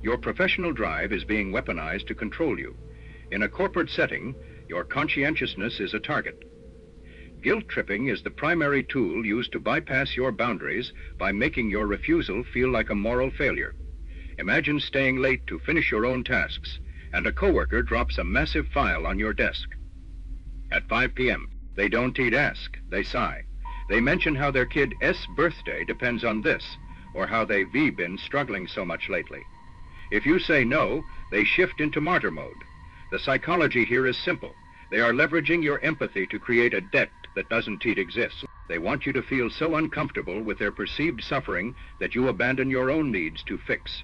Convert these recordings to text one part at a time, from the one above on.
Your professional drive is being weaponized to control you. In a corporate setting, your conscientiousness is a target. Guilt tripping is the primary tool used to bypass your boundaries by making your refusal feel like a moral failure. Imagine staying late to finish your own tasks, and a coworker drops a massive file on your desk. At 5 p.m., they don't eat ask, they sigh. They mention how their kid S' birthday depends on this, or how they've been struggling so much lately. If you say no, they shift into martyr mode. The psychology here is simple. They are leveraging your empathy to create a debt that doesn't exist. They want you to feel so uncomfortable with their perceived suffering that you abandon your own needs to fix.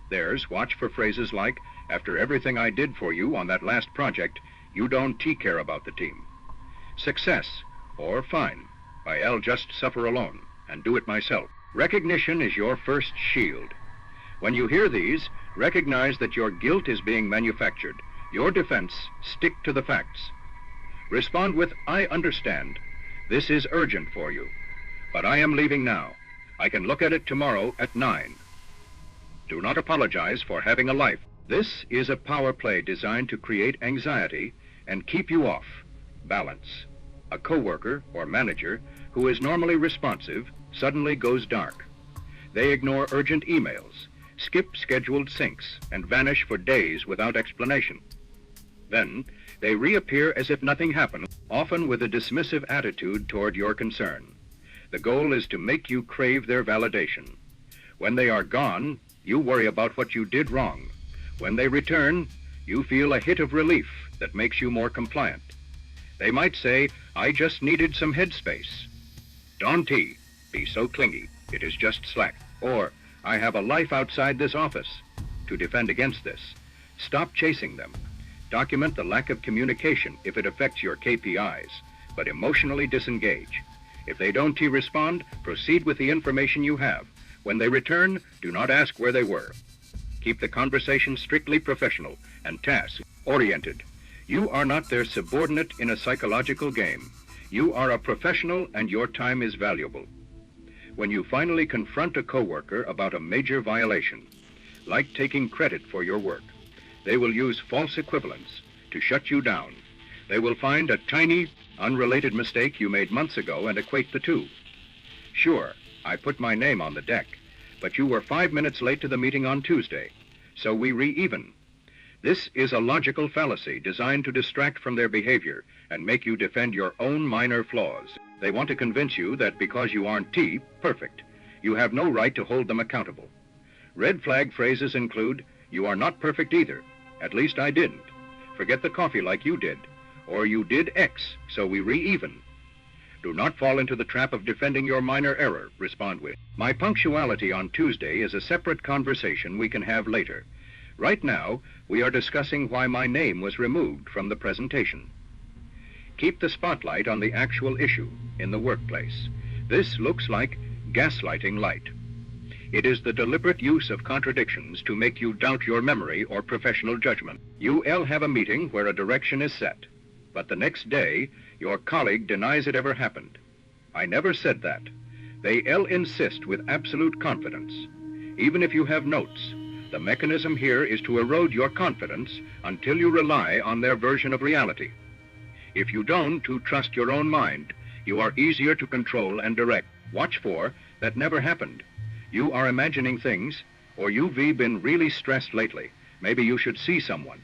Theirs, watch for phrases like, after everything I did for you on that last project, you don't care about the team. Success, or fine, I'll just suffer alone and do it myself. Recognition is your first shield. When you hear these, recognize that your guilt is being manufactured. Your defense, stick to the facts. Respond with, I understand. This is urgent for you, but I am leaving now. I can look at it tomorrow at 9. Do not apologize for having a life. This is a power play designed to create anxiety and keep you off balance. A coworker or manager who is normally responsive suddenly goes dark. They ignore urgent emails, skip scheduled syncs, and vanish for days without explanation. Then they reappear as if nothing happened, often with a dismissive attitude toward your concern. The goal is to make you crave their validation. When they are gone, you worry about what you did wrong. When they return, you feel a hit of relief that makes you more compliant. They might say, I just needed some headspace. Don't be so clingy, it is just slack. Or, I have a life outside this office. To defend against this, stop chasing them. Document the lack of communication if it affects your KPIs, but emotionally disengage. If they don't respond, proceed with the information you have. When they return, do not ask where they were. Keep the conversation strictly professional and task-oriented. You are not their subordinate in a psychological game. You are a professional and your time is valuable. When you finally confront a coworker about a major violation, like taking credit for your work, they will use false equivalence to shut you down. They will find a tiny, unrelated mistake you made months ago and equate the two. Sure, I put my name on the deck, but you were 5 minutes late to the meeting on Tuesday, so we re-even. This is a logical fallacy designed to distract from their behavior and make you defend your own minor flaws. They want to convince you that because you aren't perfect, you have no right to hold them accountable. Red flag phrases include, you are not perfect either. At least I didn't. Forget the coffee like you did. Or you did X, so we re-even. Do not fall into the trap of defending your minor error. Respond with, my punctuality on Tuesday is a separate conversation we can have later. Right now, we are discussing why my name was removed from the presentation. Keep the spotlight on the actual issue in the workplace. This looks like gaslighting light. It is the deliberate use of contradictions to make you doubt your memory or professional judgment. You'll have a meeting where a direction is set, but the next day, your colleague denies it ever happened. I never said that. They'll insist with absolute confidence. Even if you have notes, the mechanism here is to erode your confidence until you rely on their version of reality. If you don't trust your own mind, you are easier to control and direct. Watch for that never happened. You are imagining things, or you've been really stressed lately. Maybe you should see someone.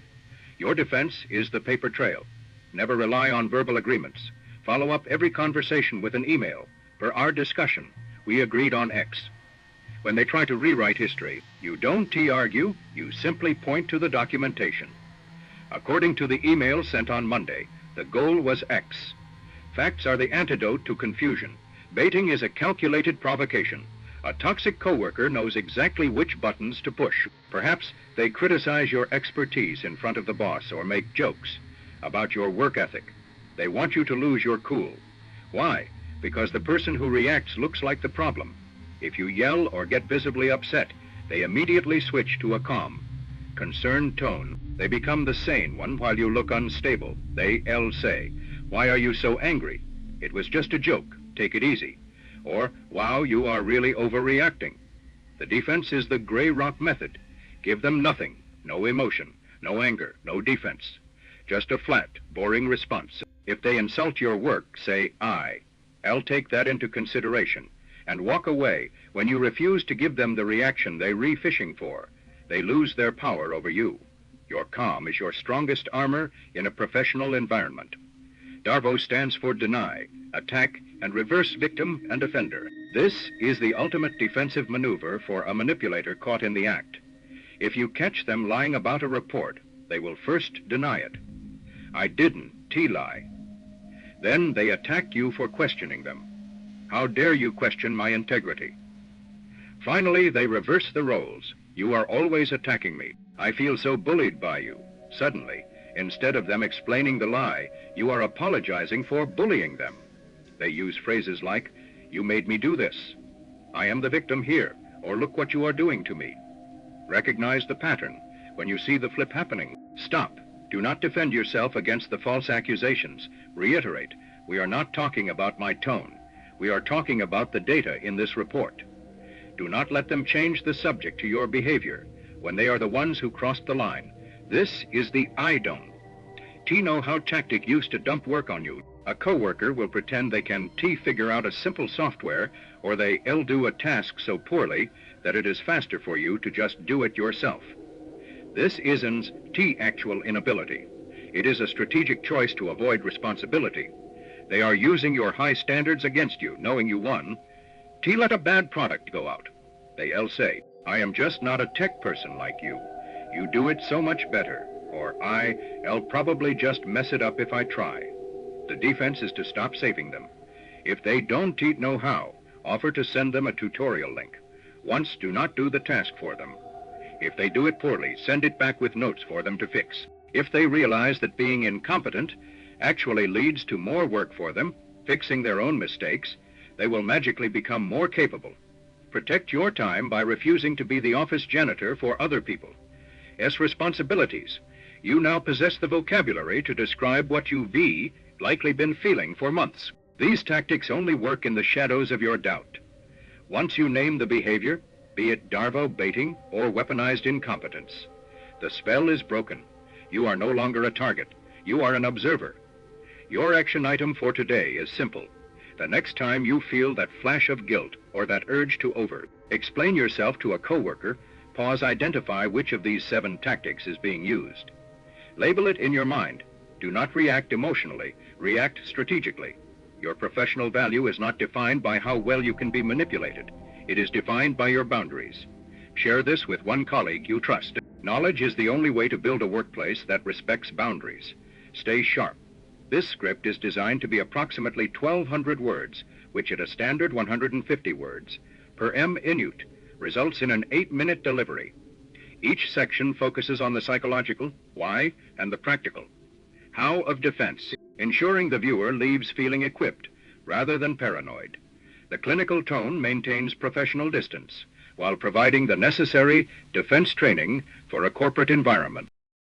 Your defense is the paper trail. Never rely on verbal agreements. Follow up every conversation with an email. Per our discussion, we agreed on X. When they try to rewrite history, you don't argue, you simply point to the documentation. According to the email sent on Monday, the goal was X. Facts are the antidote to confusion. Baiting is a calculated provocation. A toxic coworker knows exactly which buttons to push. Perhaps they criticize your expertise in front of the boss or make jokes about your work ethic. They want you to lose your cool. Why? Because the person who reacts looks like the problem. If you yell or get visibly upset, they immediately switch to a calm, concerned tone. They become the sane one while you look unstable. They'll say, why are you so angry? It was just a joke. Take it easy. Or, wow, you are really overreacting. The defense is the gray rock method. Give them nothing, no emotion, no anger, no defense. Just a flat, boring response. If they insult your work, say, I'll take that into consideration, and walk away. When you refuse to give them the reaction they're fishing for, they lose their power over you. Your calm is your strongest armor in a professional environment. DARVO stands for deny, attack, and reverse victim and offender. This is the ultimate defensive maneuver for a manipulator caught in the act. If you catch them lying about a report, they will first deny it. I didn't lie. Then they attack you for questioning them. How dare you question my integrity? Finally, they reverse the roles. You are always attacking me. I feel so bullied by you. Suddenly, instead of them explaining the lie, you are apologizing for bullying them. They use phrases like, you made me do this. I am the victim here, or look what you are doing to me. Recognize the pattern. When you see the flip happening, stop. Do not defend yourself against the false accusations. Reiterate, we are not talking about my tone. We are talking about the data in this report. Do not let them change the subject to your behavior when they are the ones who crossed the line. This is the I don't. Know-how tactic used to dump work on you. A coworker will pretend they can figure out a simple software, or they'll do a task so poorly that it is faster for you to just do it yourself. This isn't actual inability. It is a strategic choice to avoid responsibility. They are using your high standards against you, knowing you won. Let a bad product go out. They'll say, I am just not a tech person like you. You do it so much better. Or I'll probably just mess it up if I try. The defense is to stop saving them. If they don't know how, offer to send them a tutorial link. Once, do not do the task for them. If they do it poorly, send it back with notes for them to fix. If they realize that being incompetent actually leads to more work for them, fixing their own mistakes, they will magically become more capable. Protect your time by refusing to be the office janitor for other people. As responsibilities, you now possess the vocabulary to describe what you've likely been feeling for months. These tactics only work in the shadows of your doubt. Once you name the behavior, be it DARVO baiting or weaponized incompetence, the spell is broken. You are no longer a target. You are an observer. Your action item for today is simple. The next time you feel that flash of guilt or that urge to explain yourself to a coworker, pause, identify which of these 7 tactics is being used. Label it in your mind. Do not react emotionally. React strategically. Your professional value is not defined by how well you can be manipulated. It is defined by your boundaries. Share this with one colleague you trust. Knowledge is the only way to build a workplace that respects boundaries. Stay sharp. This script is designed to be approximately 1,200 words, which at a standard 150 words per minute results in an 8-minute delivery. Each section focuses on the psychological, why, and the practical, how of defense, ensuring the viewer leaves feeling equipped rather than paranoid. The clinical tone maintains professional distance while providing the necessary defense training for a corporate environment.